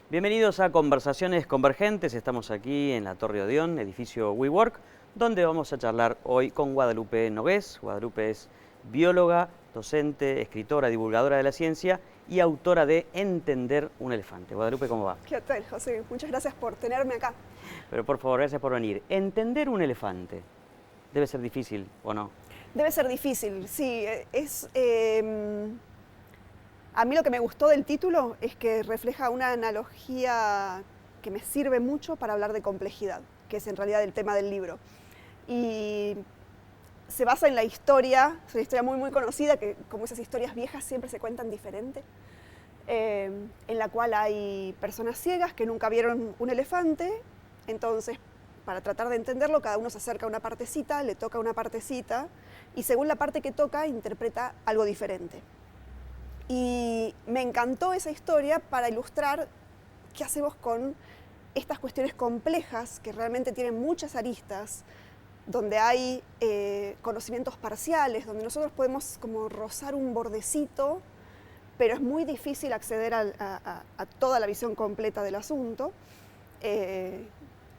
Bienvenidos a Conversaciones Convergentes. Estamos aquí en la Torre Odeón, edificio WeWork, donde vamos a charlar hoy con Guadalupe Nogués. Guadalupe es bióloga, docente, escritora, divulgadora de la ciencia y autora de Entender un elefante. Guadalupe, ¿cómo va? ¿Qué tal, José? Muchas gracias por tenerme acá. Pero por favor, gracias por venir. Entender un elefante debe ser difícil, ¿o no? Debe ser difícil, sí. A mí lo que me gustó del título es que refleja una analogía que me sirve mucho para hablar de complejidad, que es en realidad el tema del libro. Y se basa en la historia, es una historia muy conocida, que como esas historias viejas siempre se cuentan diferente, en la cual hay personas ciegas que nunca vieron un elefante, entonces para tratar de entenderlo cada uno se acerca a una partecita, le toca una partecita y según la parte que toca interpreta algo diferente. Y me encantó esa historia para ilustrar qué hacemos con estas cuestiones complejas que realmente tienen muchas aristas, donde hay conocimientos parciales, donde nosotros podemos como rozar un bordecito, pero es muy difícil acceder a toda la visión completa del asunto.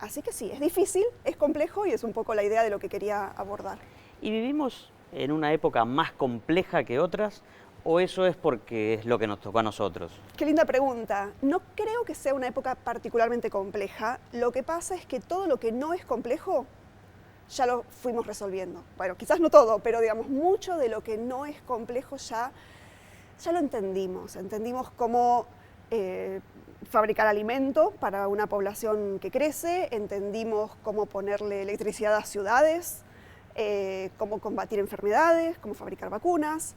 Así que sí, es difícil, es complejo y es un poco la idea de lo que quería abordar. ¿Y vivimos en una época más compleja que otras? ¿O eso es porque es lo que nos tocó a nosotros? Qué linda pregunta. No creo que sea una época particularmente compleja. Lo que pasa es que todo lo que no es complejo ya lo fuimos resolviendo. Bueno, quizás no todo, pero digamos, mucho de lo que no es complejo ya lo entendimos. Entendimos cómo fabricar alimento para una población que crece, entendimos cómo ponerle electricidad a ciudades, cómo combatir enfermedades, cómo fabricar vacunas.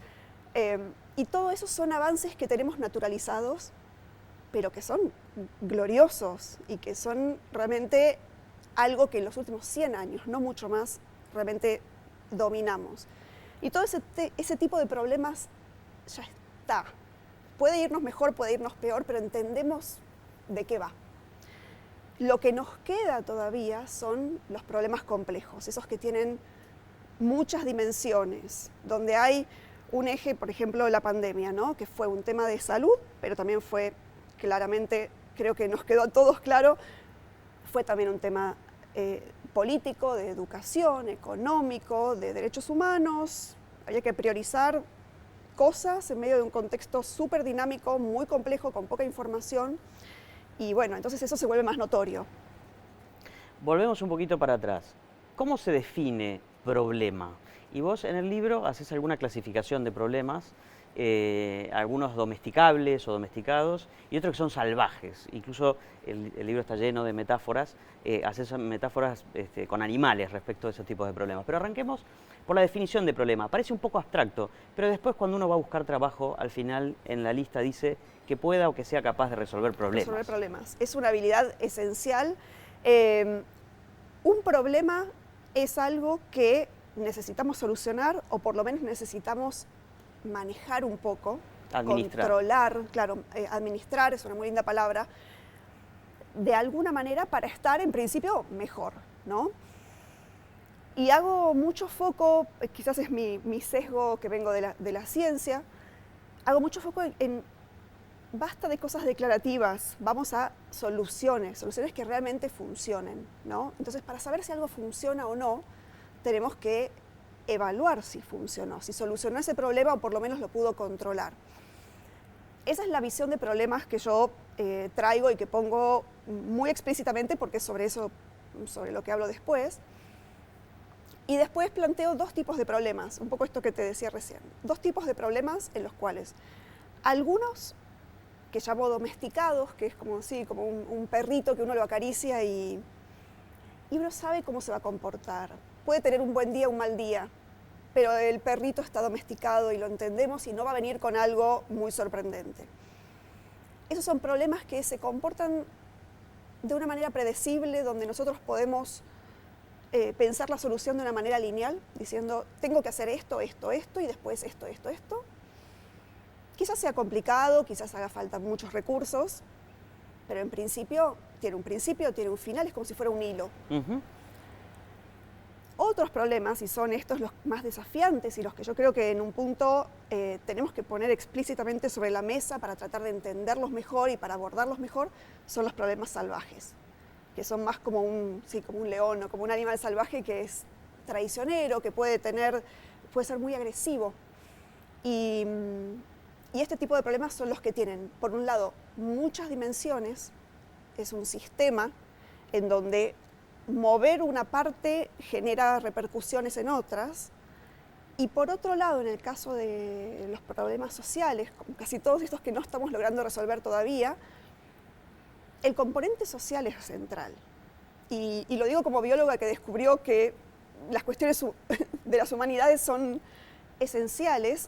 Y todo eso son avances que tenemos naturalizados, pero que son gloriosos y que son realmente algo que en los últimos 100 años, no mucho más, realmente dominamos. Y todo ese tipo de problemas ya está. Puede irnos mejor, puede irnos peor, pero entendemos de qué va. Lo que nos queda todavía son los problemas complejos, esos que tienen muchas dimensiones, donde hay un eje, por ejemplo, la pandemia, ¿no? Que fue un tema de salud, pero también fue claramente, creo que nos quedó a todos claro, fue también un tema político, de educación, económico, de derechos humanos. Había que priorizar cosas en medio de un contexto súper dinámico, muy complejo, con poca información. Y bueno, entonces eso se vuelve más notorio. Volvemos un poquito para atrás. ¿Cómo se define problema? Y vos en el libro haces alguna clasificación de problemas, algunos domesticables o domesticados y otros que son salvajes. Incluso el libro está lleno de metáforas, haces metáforas con animales respecto a esos tipos de problemas. Pero arranquemos por la definición de problema. Parece un poco abstracto, pero después cuando uno va a buscar trabajo, al final en la lista dice que pueda o que sea capaz de resolver problemas. Resolver problemas. Es una habilidad esencial. Un problema es algo que necesitamos solucionar o por lo menos necesitamos manejar un poco, controlar, claro, administrar es una muy linda palabra, de alguna manera para estar en principio mejor, ¿no? Y hago mucho foco, quizás es mi sesgo que vengo de la ciencia, hago mucho foco en basta de cosas declarativas, vamos a soluciones que realmente funcionen, ¿no? Entonces, para saber si algo funciona o no, tenemos que evaluar si funcionó, si solucionó ese problema o por lo menos lo pudo controlar. Esa es la visión de problemas que yo traigo y que pongo muy explícitamente porque es sobre eso, sobre lo que hablo después. Y después planteo dos tipos de problemas, un poco esto que te decía recién. Dos tipos de problemas en los cuales algunos que llamo domesticados, que es como, sí, como un perrito que uno lo acaricia y uno sabe cómo se va a comportar. Puede tener un buen día o un mal día, pero el perrito está domesticado y lo entendemos y no va a venir con algo muy sorprendente. Esos son problemas que se comportan de una manera predecible, donde nosotros podemos pensar la solución de una manera lineal, diciendo, tengo que hacer esto, esto, esto, y después esto, esto, esto. Quizás sea complicado, quizás haga falta muchos recursos, pero en principio, tiene un final, es como si fuera un hilo. Otros problemas, y son estos los más desafiantes y los que yo creo que en un punto tenemos que poner explícitamente sobre la mesa para tratar de entenderlos mejor y para abordarlos mejor, son los problemas salvajes, que son más como como un león o como un animal salvaje que es traicionero, que puede ser muy agresivo. Y este tipo de problemas son los que tienen, por un lado, muchas dimensiones, es un sistema en donde mover una parte genera repercusiones en otras, y por otro lado, en el caso de los problemas sociales, como casi todos estos que no estamos logrando resolver todavía, el componente social es central. Y lo digo como bióloga que descubrió que las cuestiones de las humanidades son esenciales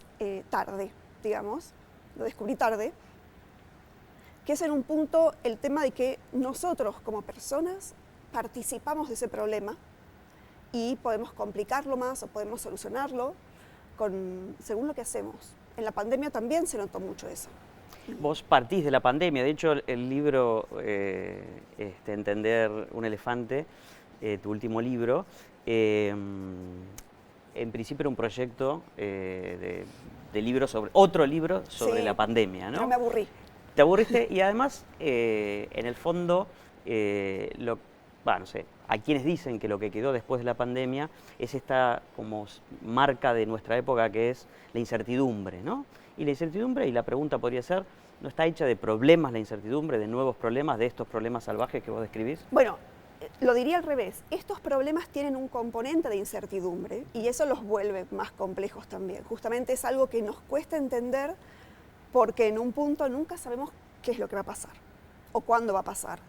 tarde, digamos, lo descubrí tarde, que es en un punto el tema de que nosotros como personas participamos de ese problema y podemos complicarlo más o podemos solucionarlo según lo que hacemos. En la pandemia también se notó mucho eso. Vos partís de la pandemia, de hecho el libro Entender un elefante, tu último libro, en principio era un proyecto de libro otro libro sobre la pandemia, ¿no? Pero me aburrí. Te aburriste y además, en el fondo, no sé, hay quienes dicen que lo que quedó después de la pandemia es esta como marca de nuestra época que es la incertidumbre, ¿no? Y la incertidumbre, y la pregunta podría ser, ¿no está hecha de problemas la incertidumbre, de nuevos problemas, de estos problemas salvajes que vos describís? Bueno, lo diría al revés. Estos problemas tienen un componente de incertidumbre y eso los vuelve más complejos también. Justamente es algo que nos cuesta entender porque en un punto nunca sabemos qué es lo que va a pasar o cuándo va a pasar.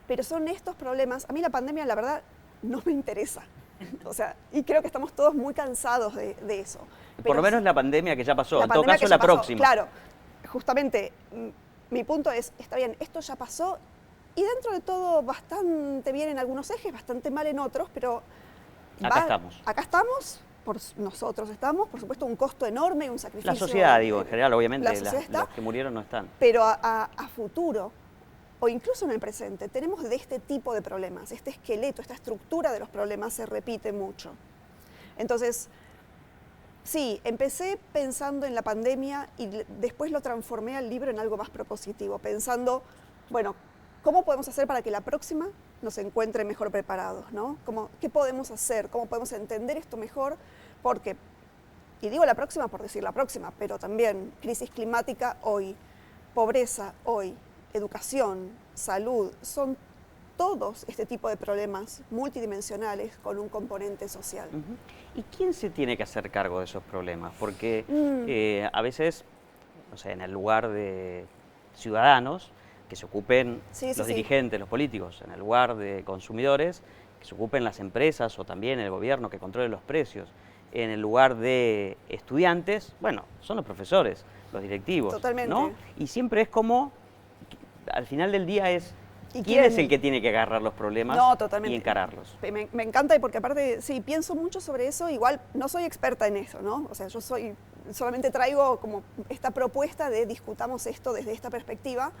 Pero son estos problemas, a mí la pandemia la verdad no me interesa, o sea, y creo que estamos todos muy cansados de eso. Por lo menos la pandemia que ya pasó, en todo pandemia caso que ya la pasó, próxima. Claro, justamente mi punto es, está bien, esto ya pasó y dentro de todo bastante bien en algunos ejes, bastante mal en otros, pero acá estamos, nosotros estamos, por supuesto un costo enorme y un sacrificio. La sociedad, digo, en general, obviamente los que murieron no están. Pero a futuro, o incluso en el presente, tenemos de este tipo de problemas, este esqueleto, esta estructura de los problemas se repite mucho. Entonces, sí, empecé pensando en la pandemia y después lo transformé al libro en algo más propositivo, pensando, bueno, ¿cómo podemos hacer para que la próxima nos encuentre mejor preparados, ¿no? ¿Qué podemos hacer? ¿Cómo podemos entender esto mejor? Porque, y digo la próxima por decir la próxima, pero también crisis climática hoy, pobreza hoy, educación, salud, son todos este tipo de problemas multidimensionales con un componente social. ¿Y quién se tiene que hacer cargo de esos problemas? Porque a veces, no sé, en el lugar de ciudadanos, que se ocupen los dirigentes, los políticos, en el lugar de consumidores, que se ocupen las empresas o también el gobierno que controle los precios, en el lugar de estudiantes, bueno, son los profesores, los directivos. Totalmente. ¿No? Y siempre es como, al final del día es, ¿quién es el que tiene que agarrar los problemas y encararlos? Me encanta, porque aparte, sí, pienso mucho sobre eso, igual no soy experta en eso, ¿no? O sea, solamente traigo como esta propuesta de discutamos esto desde esta perspectiva,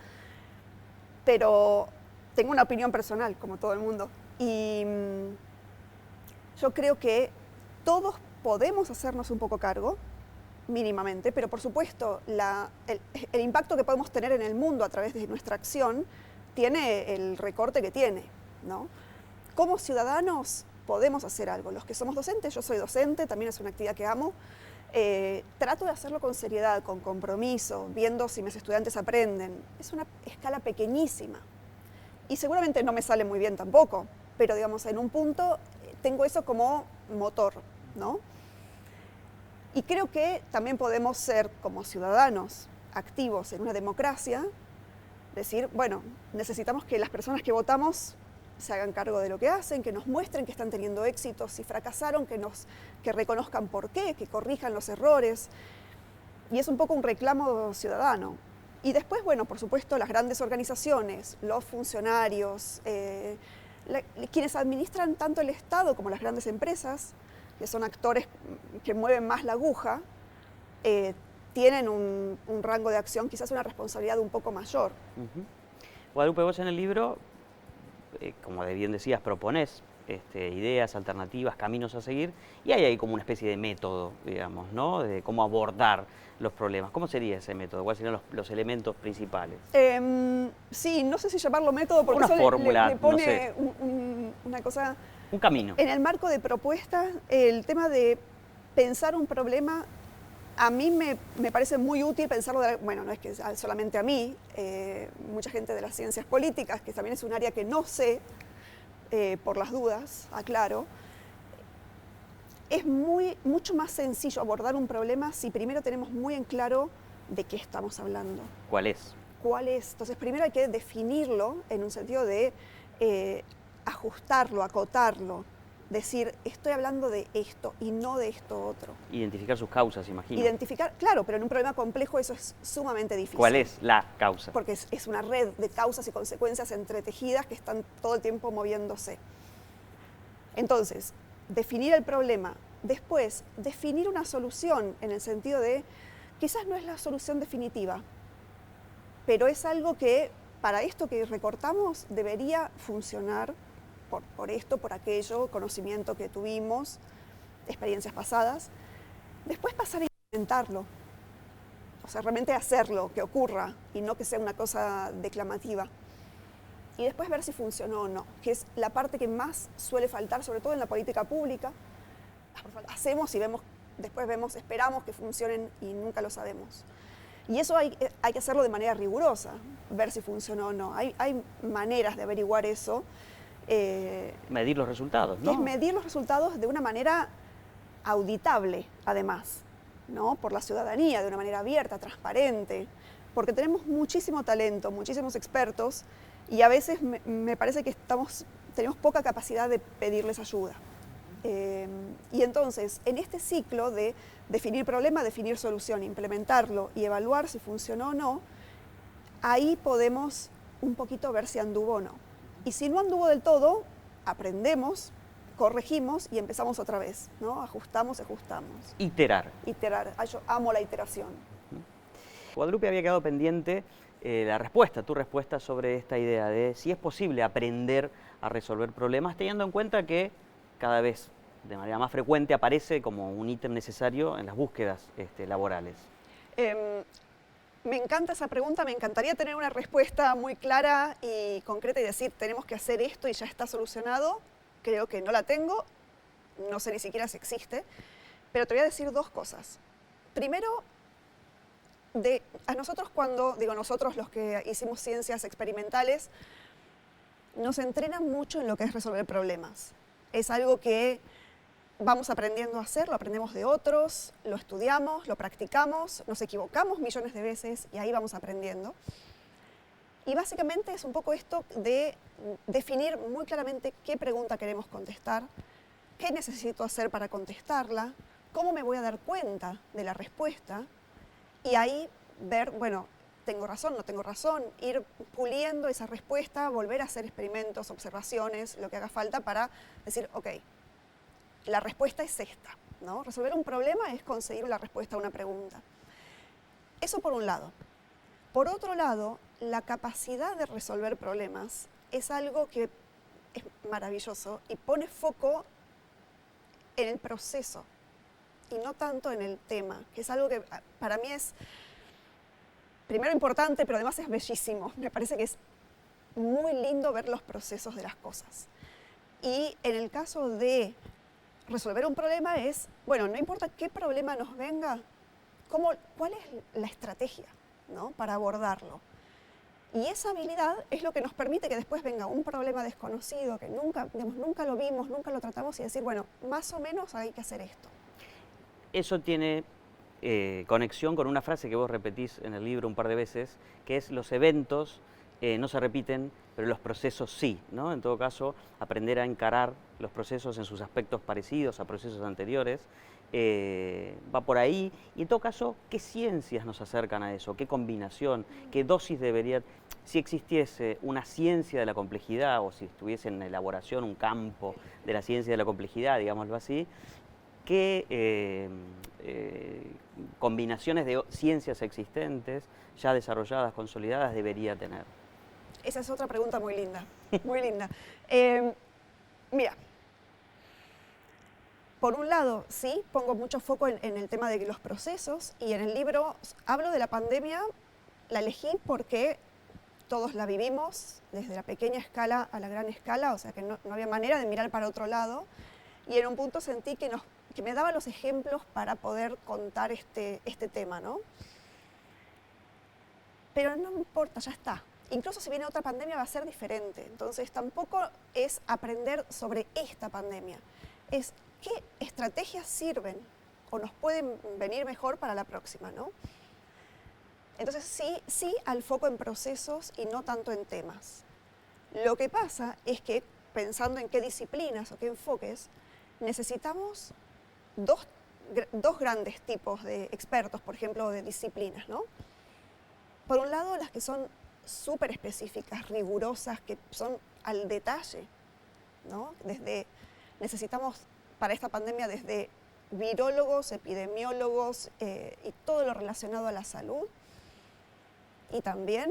pero tengo una opinión personal, como todo el mundo, y yo creo que todos podemos hacernos un poco cargo, mínimamente, pero por supuesto el impacto que podemos tener en el mundo a través de nuestra acción tiene el recorte que tiene, ¿no? Como ciudadanos podemos hacer algo. Los que somos docentes, yo soy docente, también es una actividad que amo, trato de hacerlo con seriedad, con compromiso, viendo si mis estudiantes aprenden. Es una escala pequeñísima y seguramente no me sale muy bien tampoco, pero digamos, en un punto tengo eso como motor, ¿no? Y creo que también podemos ser, como ciudadanos activos en una democracia, decir, bueno, necesitamos que las personas que votamos se hagan cargo de lo que hacen, que nos muestren que están teniendo éxito, si fracasaron, que reconozcan por qué, que corrijan los errores. Y es un poco un reclamo ciudadano. Y después, bueno, por supuesto, las grandes organizaciones, los funcionarios, quienes administran tanto el Estado como las grandes empresas, que son actores que mueven más la aguja, tienen un rango de acción, quizás una responsabilidad un poco mayor. Guadalupe, vos en el libro, como bien decías, proponés ideas, alternativas, caminos a seguir, y hay ahí como una especie de método, digamos, ¿no? De cómo abordar los problemas. ¿Cómo sería ese método? ¿Cuáles serían los elementos principales? Sí, no sé si llamarlo método, porque una eso fórmula, le pone no sé. una cosa... Un camino. En el marco de propuestas, el tema de pensar un problema, a mí me parece muy útil pensarlo, bueno, no es que solamente a mí, mucha gente de las ciencias políticas, que también es un área que no sé, por las dudas, aclaro, es mucho más sencillo abordar un problema si primero tenemos muy en claro de qué estamos hablando. ¿Cuál es? ¿Cuál es? Entonces, primero hay que definirlo en un sentido de ajustarlo, acotarlo, decir, estoy hablando de esto y no de esto otro. Identificar sus causas, imagino. Identificar, claro, pero en un problema complejo eso es sumamente difícil. ¿Cuál es la causa? Porque es una red de causas y consecuencias entretejidas que están todo el tiempo moviéndose. Entonces, definir el problema, después definir una solución en el sentido de, quizás no es la solución definitiva, pero es algo que para esto que recortamos debería funcionar por esto, por aquello, conocimiento que tuvimos, experiencias pasadas. Después pasar a implementarlo, o sea, realmente hacerlo, que ocurra y no que sea una cosa declamativa. Y después ver si funcionó o no, que es la parte que más suele faltar, sobre todo en la política pública. Hacemos y después esperamos que funcionen y nunca lo sabemos. Y eso hay que hacerlo de manera rigurosa, ver si funcionó o no. Hay maneras de averiguar eso. Medir los resultados, ¿no? Es medir los resultados de una manera auditable, además, ¿no? Por la ciudadanía, de una manera abierta, transparente, porque tenemos muchísimo talento, muchísimos expertos, y a veces me parece que tenemos poca capacidad de pedirles ayuda. Y entonces, en este ciclo de definir problema, definir solución, implementarlo y evaluar si funcionó o no, ahí podemos un poquito ver si anduvo o no. Y si no anduvo del todo, aprendemos, corregimos y empezamos otra vez, ¿no? Ajustamos. Iterar. Iterar. Yo amo la iteración. Guadalupe, había quedado pendiente tu respuesta sobre esta idea de si es posible aprender a resolver problemas, teniendo en cuenta que cada vez de manera más frecuente aparece como un ítem necesario en las búsquedas laborales. Me encanta esa pregunta, me encantaría tener una respuesta muy clara y concreta y decir, tenemos que hacer esto y ya está solucionado. Creo que no la tengo, no sé ni siquiera si existe, pero te voy a decir dos cosas. Primero, a nosotros nosotros los que hicimos ciencias experimentales, nos entrenan mucho en lo que es resolver problemas. Es algo que vamos aprendiendo a hacer, lo aprendemos de otros, lo estudiamos, lo practicamos, nos equivocamos millones de veces y ahí vamos aprendiendo. Y básicamente es un poco esto de definir muy claramente qué pregunta queremos contestar, qué necesito hacer para contestarla, cómo me voy a dar cuenta de la respuesta y ahí ver, bueno, tengo razón, no tengo razón, ir puliendo esa respuesta, volver a hacer experimentos, observaciones, lo que haga falta para decir, ok, la respuesta es esta, ¿no? Resolver un problema es conseguir la respuesta a una pregunta. Eso por un lado. Por otro lado, la capacidad de resolver problemas es algo que es maravilloso y pone foco en el proceso y no tanto en el tema, que es algo que para mí es primero importante, pero además es bellísimo. Me parece que es muy lindo ver los procesos de las cosas. Y en el caso de resolver un problema es, bueno, no importa qué problema nos venga, ¿cuál es la estrategia, ¿no? Para abordarlo? Y esa habilidad es lo que nos permite que después venga un problema desconocido, que nunca lo vimos, nunca lo tratamos, y decir, bueno, más o menos hay que hacer esto. Eso tiene conexión con una frase que vos repetís en el libro un par de veces, que es los eventos no se repiten, pero los procesos sí, ¿no? En todo caso, aprender a encarar los procesos en sus aspectos parecidos a procesos anteriores va por ahí. Y en todo caso, ¿qué ciencias nos acercan a eso? ¿Qué combinación? ¿Qué dosis debería? Si existiese una ciencia de la complejidad o si estuviese en elaboración un campo de la ciencia de la complejidad, digámoslo así, ¿qué combinaciones de ciencias existentes, ya desarrolladas, consolidadas, debería tener? Esa es otra pregunta muy linda, muy linda. Mira, por un lado, sí, pongo mucho foco en el tema de los procesos y en el libro hablo de la pandemia, la elegí porque todos la vivimos, desde la pequeña escala a la gran escala, o sea que no había manera de mirar para otro lado, y en un punto sentí que me daba los ejemplos para poder contar este tema, ¿no? Pero no me importa, ya está. Incluso si viene otra pandemia va a ser diferente, entonces tampoco es aprender sobre esta pandemia, es qué estrategias sirven o nos pueden venir mejor para la próxima, ¿no? Entonces sí al foco en procesos y no tanto en temas. Lo que pasa es que pensando en qué disciplinas o qué enfoques, necesitamos dos grandes tipos de expertos, por ejemplo, de disciplinas, ¿no? Por un lado, las que son súper específicas, rigurosas, que son al detalle, ¿no? Necesitamos para esta pandemia desde virólogos, epidemiólogos y todo lo relacionado a la salud, y también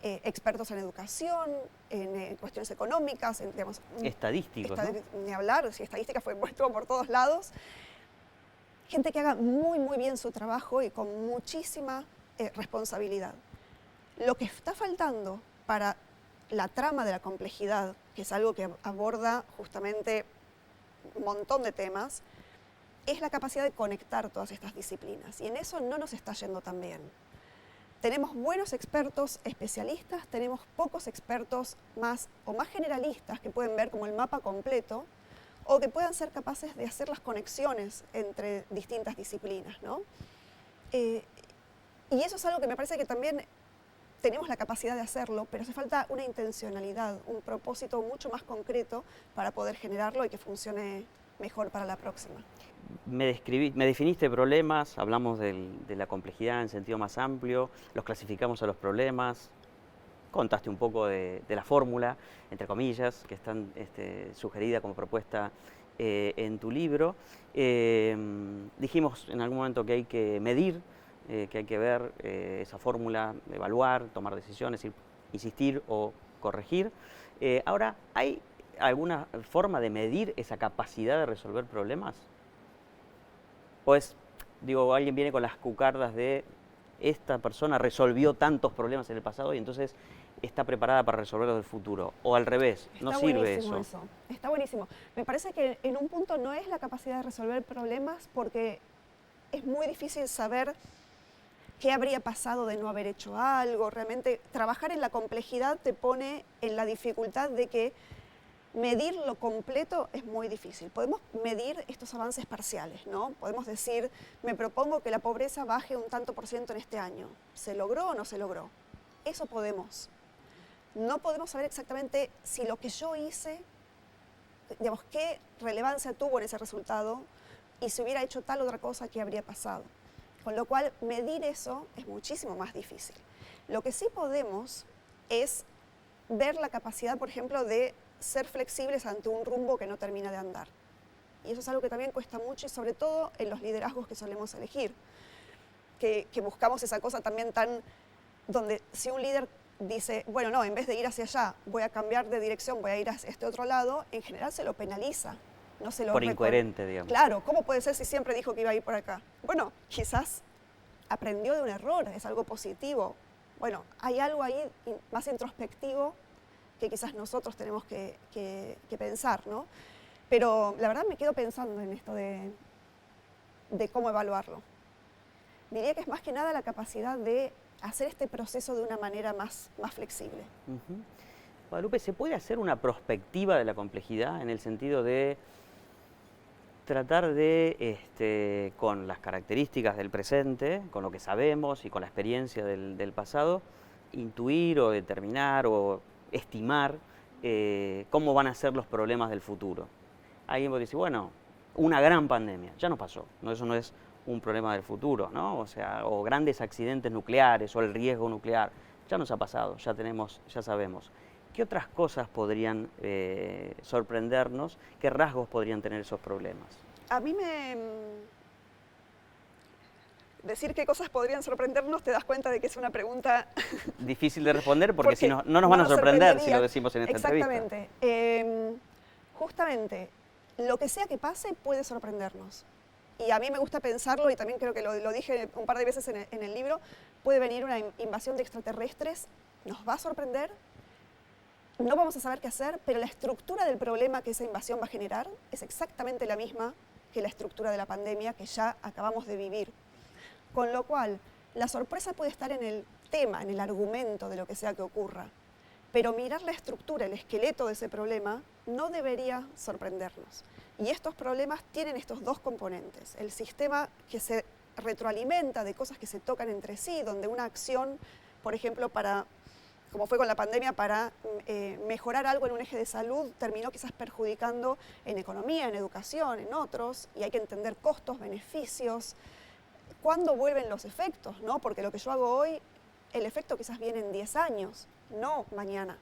expertos en educación, en cuestiones económicas, digamos, estadísticos, ¿no? Ni hablar, si estadística estuvo por todos lados. Gente que haga muy, muy bien su trabajo y con muchísima responsabilidad. Lo que está faltando para la trama de la complejidad, que es algo que aborda justamente un montón de temas, es la capacidad de conectar todas estas disciplinas. Y en eso no nos está yendo tan bien. Tenemos buenos expertos especialistas, tenemos pocos expertos más generalistas que pueden ver como el mapa completo o que puedan ser capaces de hacer las conexiones entre distintas disciplinas, ¿no? Y eso es algo que me parece que también tenemos la capacidad de hacerlo, pero hace falta una intencionalidad, un propósito mucho más concreto para poder generarlo y que funcione mejor para la próxima. Me definiste problemas, hablamos de la complejidad en sentido más amplio, los clasificamos a los problemas, contaste un poco de la fórmula, entre comillas, que está sugerida como propuesta en tu libro. Dijimos en algún momento que hay que medir, que hay que ver esa fórmula, evaluar, tomar decisiones, insistir o corregir. Ahora, ¿hay alguna forma de medir esa capacidad de resolver problemas? Pues, digo, alguien viene con las cucardas de esta persona resolvió tantos problemas en el pasado y entonces está preparada para resolverlos del futuro. O al revés, no sirve eso. Está buenísimo. Me parece que en un punto no es la capacidad de resolver problemas porque es muy difícil saber qué habría pasado de no haber hecho algo. Realmente trabajar en la complejidad te pone en la dificultad de que medir lo completo es muy difícil. Podemos medir estos avances parciales, ¿no? Podemos decir, me propongo que la pobreza baje un tanto por ciento en este año. ¿Se logró o no se logró? Eso podemos. No podemos saber exactamente si lo que yo hice, digamos, qué relevancia tuvo en ese resultado y si hubiera hecho tal otra cosa, ¿qué habría pasado? Con lo cual, medir eso es muchísimo más difícil. Lo que sí podemos es ver la capacidad, por ejemplo, de ser flexibles ante un rumbo que no termina de andar. Y eso es algo que también cuesta mucho y sobre todo en los liderazgos que solemos elegir, que buscamos esa cosa también tan, donde si un líder dice, bueno, no, en vez de ir hacia allá, voy a cambiar de dirección, voy a ir hacia este otro lado, en general se lo penaliza. No se lo por incoherente, digamos. Claro, ¿cómo puede ser si siempre dijo que iba a ir por acá? Bueno, quizás aprendió de un error, es algo positivo. Bueno, hay algo ahí más introspectivo que quizás nosotros tenemos que pensar, ¿no? Pero la verdad me quedo pensando en esto de cómo evaluarlo. Diría que es más que nada la capacidad de hacer este proceso de una manera más flexible. Guadalupe, ¿se puede hacer una prospectiva de la complejidad en el sentido de tratar de, con las características del presente, con lo que sabemos y con la experiencia del pasado, intuir o determinar o estimar cómo van a ser los problemas del futuro? Alguien puede decir, bueno, una gran pandemia. Ya no pasó, ¿no? Eso no es un problema del futuro, ¿no? O sea, o grandes accidentes nucleares o el riesgo nuclear. Ya nos ha pasado, ya tenemos, ya sabemos. ¿Qué otras cosas podrían sorprendernos? ¿Qué rasgos podrían tener esos problemas? A mí decir qué cosas podrían sorprendernos, te das cuenta de que es una pregunta difícil de responder porque si no, no nos van a sorprender si lo decimos en esta entrevista. Exactamente. Justamente, lo que sea que pase puede sorprendernos. Y a mí me gusta pensarlo, y también creo que lo dije un par de veces en el libro, puede venir una invasión de extraterrestres, nos va a sorprender, no vamos a saber qué hacer, pero la estructura del problema que esa invasión va a generar es exactamente la misma que la estructura de la pandemia que ya acabamos de vivir. Con lo cual, la sorpresa puede estar en el tema, en el argumento de lo que sea que ocurra. Pero mirar la estructura, el esqueleto de ese problema, no debería sorprendernos. Y estos problemas tienen estos dos componentes. El sistema que se retroalimenta de cosas que se tocan entre sí, donde una acción, por ejemplo, como fue con la pandemia, para mejorar algo en un eje de salud, terminó quizás perjudicando en economía, en educación, en otros, y hay que entender costos, beneficios. ¿Cuándo vuelven los efectos? ¿No? Porque lo que yo hago hoy, el efecto quizás viene en 10 años, no mañana.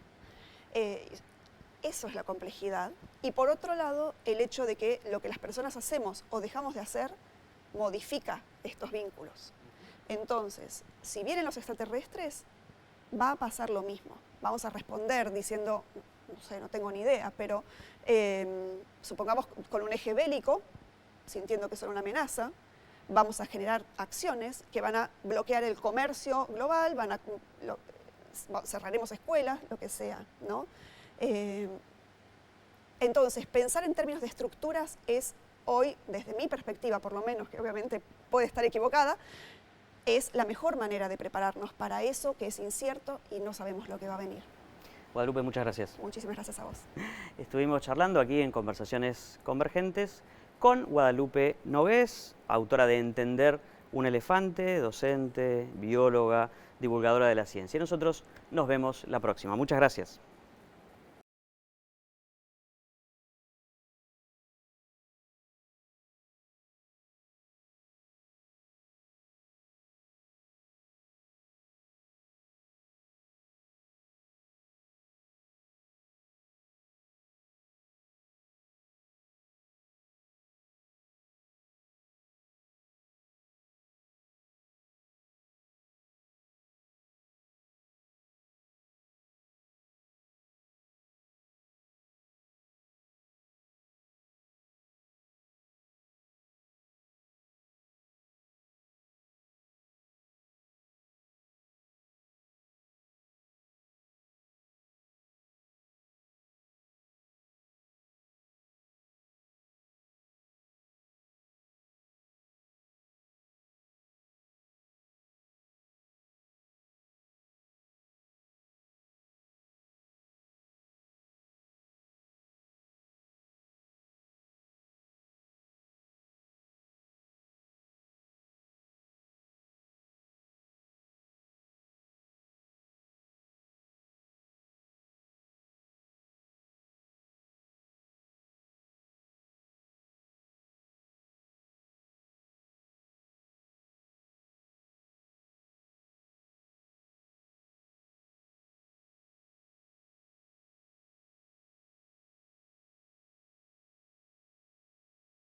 Eso es la complejidad. Y por otro lado, el hecho de que lo que las personas hacemos o dejamos de hacer modifica estos vínculos. Entonces, si vienen los extraterrestres, va a pasar lo mismo. Vamos a responder diciendo, no sé, no tengo ni idea, pero supongamos con un eje bélico, sintiendo que son una amenaza, vamos a generar acciones que van a bloquear el comercio global, cerraremos escuelas, lo que sea, ¿no? Entonces, pensar en términos de estructuras es hoy, desde mi perspectiva por lo menos, que obviamente puede estar equivocada, es la mejor manera de prepararnos para eso que es incierto y no sabemos lo que va a venir. Guadalupe, muchas gracias. Muchísimas gracias a vos. Estuvimos charlando aquí en Conversaciones Convergentes con Guadalupe Nogués, autora de Entender un elefante, docente, bióloga, divulgadora de la ciencia. Y nosotros nos vemos la próxima. Muchas gracias.